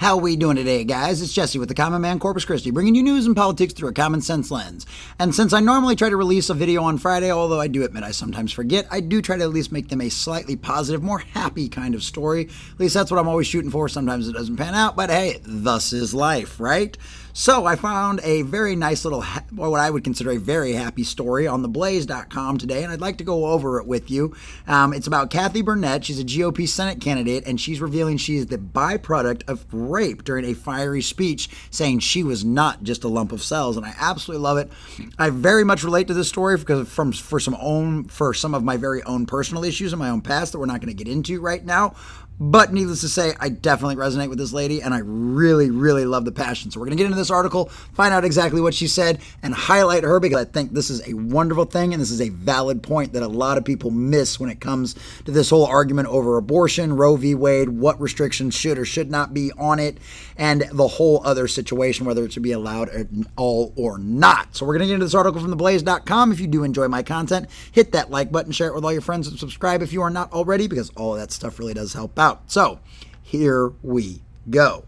How we doing today, guys? It's Jesse with the Common Man Corpus Christi, bringing you news and politics through a common sense lens. And since I normally try to release a video on Friday, although I do admit I sometimes forget, I do try to at least make them a slightly positive, more happy kind of story. At least that's what I'm always shooting for. Sometimes it doesn't pan out, but hey, thus is life, right? So I found a very nice little, what I would consider a very happy story on theblaze.com today, and I'd like to go over it with you. It's about Kathy Barnette. She's a GOP Senate candidate, and she's revealing she is the byproduct of rape during a fiery speech, saying she was not just a lump of cells, and I absolutely love it. I very much relate to this story because for some of my very own personal issues in my own past that we're not going to get into right now. But needless to say, I definitely resonate with this lady, and I really, really love the passion. So we're going to get into this article, find out exactly what she said, and highlight her because I think this is a wonderful thing, and this is a valid point that a lot of people miss when it comes to this whole argument over abortion, Roe v. Wade, what restrictions should or should not be on it, and the whole other situation, whether it should be allowed at all or not. So we're going to get into this article from theblaze.com. If you do enjoy my content, hit that like button, share it with all your friends, and subscribe if you are not already, because all of that stuff really does help out. So, here we go.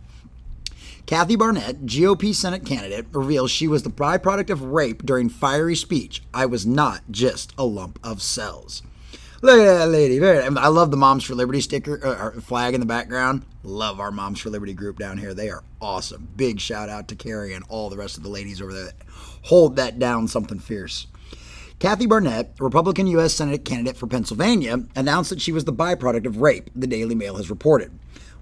Kathy Barnette, GOP Senate candidate, reveals she was the byproduct of rape during fiery speech. I was not just a lump of cells. Look at that lady. I love the Moms for Liberty sticker or flag in the background. Love our Moms for Liberty group down here. They are awesome. Big shout out to Carrie and all the rest of the ladies over there that hold that down something fierce. Kathy Barnette, Republican U.S. Senate candidate for Pennsylvania, announced that she was the byproduct of rape, the Daily Mail has reported.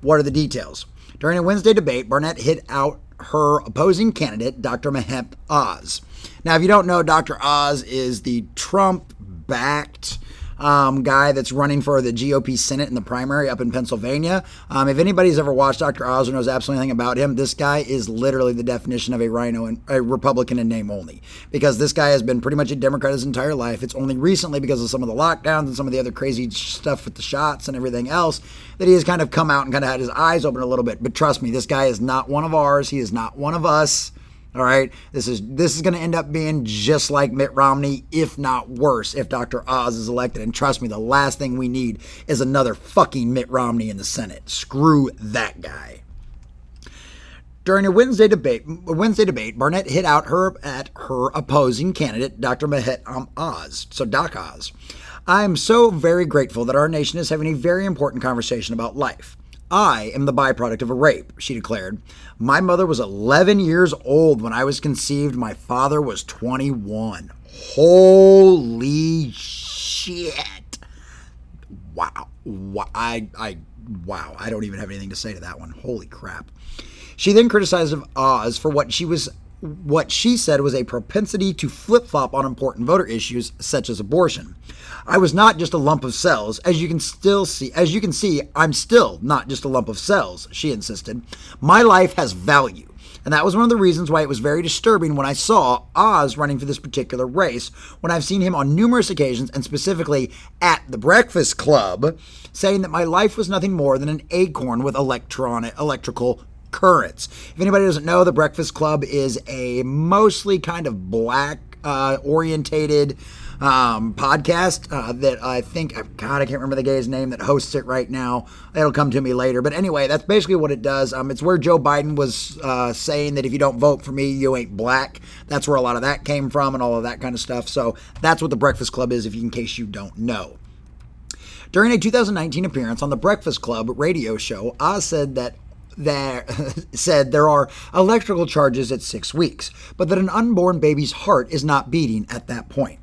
What are the details? During a Wednesday debate, Barnette hit out her opposing candidate, Dr. Barnette Oz. Now, if you don't know, Dr. Oz is the Trump-backed guy that's running for the GOP Senate in the primary up in Pennsylvania. If anybody's ever watched Dr. Oz or knows absolutely anything about him, this guy is literally the definition of a rhino and a Republican in name only. Because this guy has been pretty much a Democrat his entire life. It's only recently because of some of the lockdowns and some of the other crazy stuff with the shots and everything else that he has kind of come out and kind of had his eyes open a little bit. But trust me, this guy is not one of ours. He is not one of us. All right, this is going to end up being just like Mitt Romney, if not worse, if Dr. Oz is elected. And trust me, the last thing we need is another fucking Mitt Romney in the Senate. Screw that guy. During a Wednesday debate, Barnette hit out at her opposing candidate, Dr. Barnette Oz, so Doc Oz. I am so very grateful that our nation is having a very important conversation about life. I am the byproduct of a rape, she declared. My mother was 11 years old when I was conceived. My father was 21. Holy shit. Wow. Wow. I don't even have anything to say to that one. Holy crap. She then criticized Oz for what she said was a propensity to flip-flop on important voter issues such as abortion. I was not just a lump of cells. As you can see, I'm still not just a lump of cells, she insisted. My life has value. And that was one of the reasons why it was very disturbing when I saw Oz running for this particular race, when I've seen him on numerous occasions, and specifically at the Breakfast Club, saying that my life was nothing more than an acorn with electrical currents. If anybody doesn't know, the Breakfast Club is a mostly kind of black orientated podcast that I think, God, I can't remember the guy's name that hosts it right now. It'll come to me later. But anyway, that's basically what it does. It's where Joe Biden was saying that if you don't vote for me, you ain't black. That's where a lot of that came from and all of that kind of stuff. So that's what the Breakfast Club is, in case you don't know. During a 2019 appearance on the Breakfast Club radio show, Oz said there are electrical charges at 6 weeks, but that an unborn baby's heart is not beating at that point.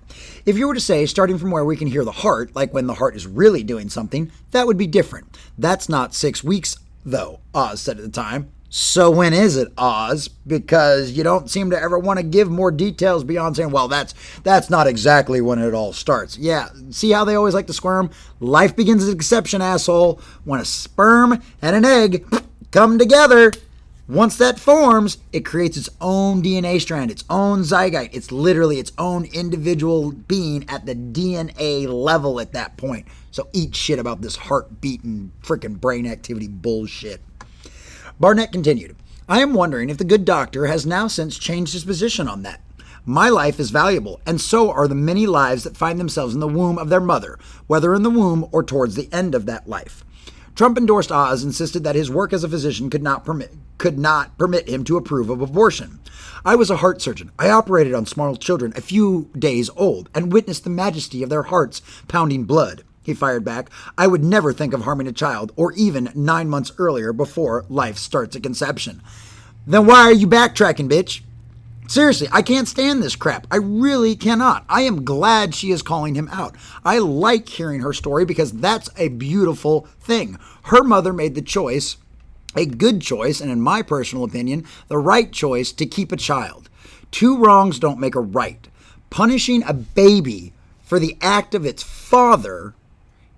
If you were to say, starting from where we can hear the heart, like when the heart is really doing something, that would be different. That's not 6 weeks, though, Oz said at the time. So when is it, Oz? Because you don't seem to ever want to give more details beyond saying, well, that's not exactly when it all starts. Yeah, see how they always like to squirm? Life begins at conception, asshole. When a sperm and an egg come together, once that forms, it creates its own DNA strand, its own zygote. It's literally its own individual being at the DNA level at that point. So eat shit about this heartbeat and freaking brain activity bullshit. Barnette continued, I am wondering if the good doctor has now since changed his position on that. My life is valuable, and so are the many lives that find themselves in the womb of their mother, whether in the womb or towards the end of that life. Trump endorsed Oz, insisted that his work as a physician could not permit him to approve of abortion. I was a heart surgeon. I operated on small children a few days old and witnessed the majesty of their hearts pounding blood. He fired back. I would never think of harming a child, or even 9 months earlier before life starts at conception. Then why are you backtracking, bitch? Seriously, I can't stand this crap. I really cannot. I am glad she is calling him out. I like hearing her story because that's a beautiful thing. Her mother made the choice, a good choice, and in my personal opinion, the right choice to keep a child. Two wrongs don't make a right. Punishing a baby for the act of its father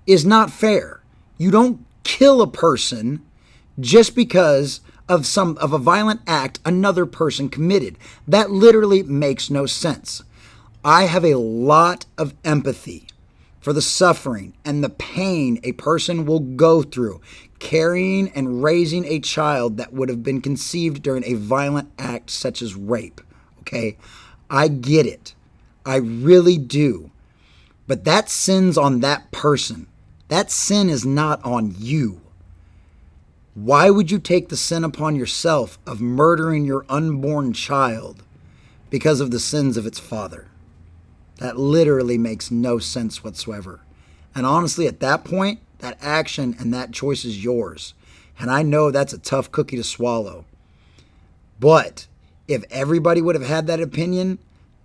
is not fair. You don't kill a person just because of a violent act another person committed. That literally makes no sense. I have a lot of empathy for the suffering and the pain a person will go through carrying and raising a child that would have been conceived during a violent act such as rape. Okay? I get it. I really do. But that sin's on that person. That sin is not on you. Why would you take the sin upon yourself of murdering your unborn child because of the sins of its father? That literally makes no sense whatsoever. And honestly, at that point, that action and that choice is yours. And I know that's a tough cookie to swallow. But if everybody would have had that opinion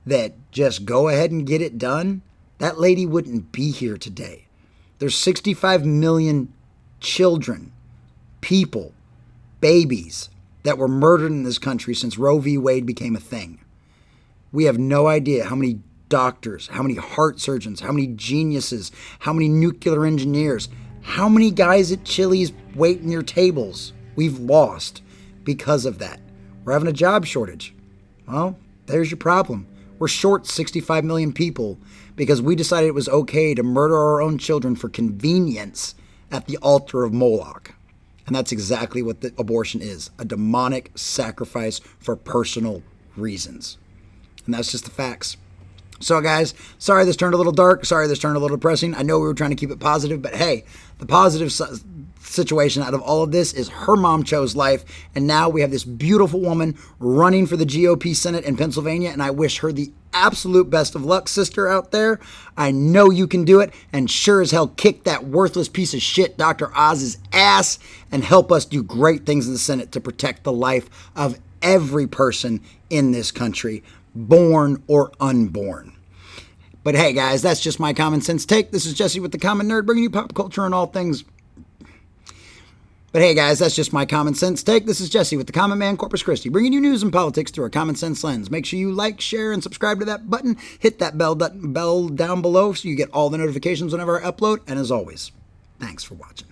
that just go ahead and get it done, that lady wouldn't be here today. There's 65 million children, people, babies that were murdered in this country since Roe v. Wade became a thing. We have no idea how many doctors, how many heart surgeons, how many geniuses, how many nuclear engineers, how many guys at Chili's waiting your tables we've lost because of that. We're having a job shortage. Well, there's your problem. We're short 65 million people because we decided it was okay to murder our own children for convenience at the altar of Moloch. And that's exactly what the abortion is, a demonic sacrifice for personal reasons. And that's just the facts. So guys, sorry this turned a little dark. Sorry this turned a little depressing. I know we were trying to keep it positive, but hey, the positive situation out of all of this is her mom chose life, and now we have this beautiful woman running for the GOP Senate in Pennsylvania, and I wish her the absolute best of luck, sister out there. I know you can do it, and sure as hell kick that worthless piece of shit Dr. Oz's ass and help us do great things in the Senate to protect the life of every person in this country, born or unborn. But hey guys, that's just my common sense take. This is Jesse with the Common Nerd, bringing you pop culture and all things. But hey guys, that's just my common sense take. This is Jesse with the Common Man Corpus Christi, bringing you news and politics through a common sense lens. Make sure you like, share, and subscribe to that button. Hit that bell down below so you get all the notifications whenever I upload. And as always, thanks for watching.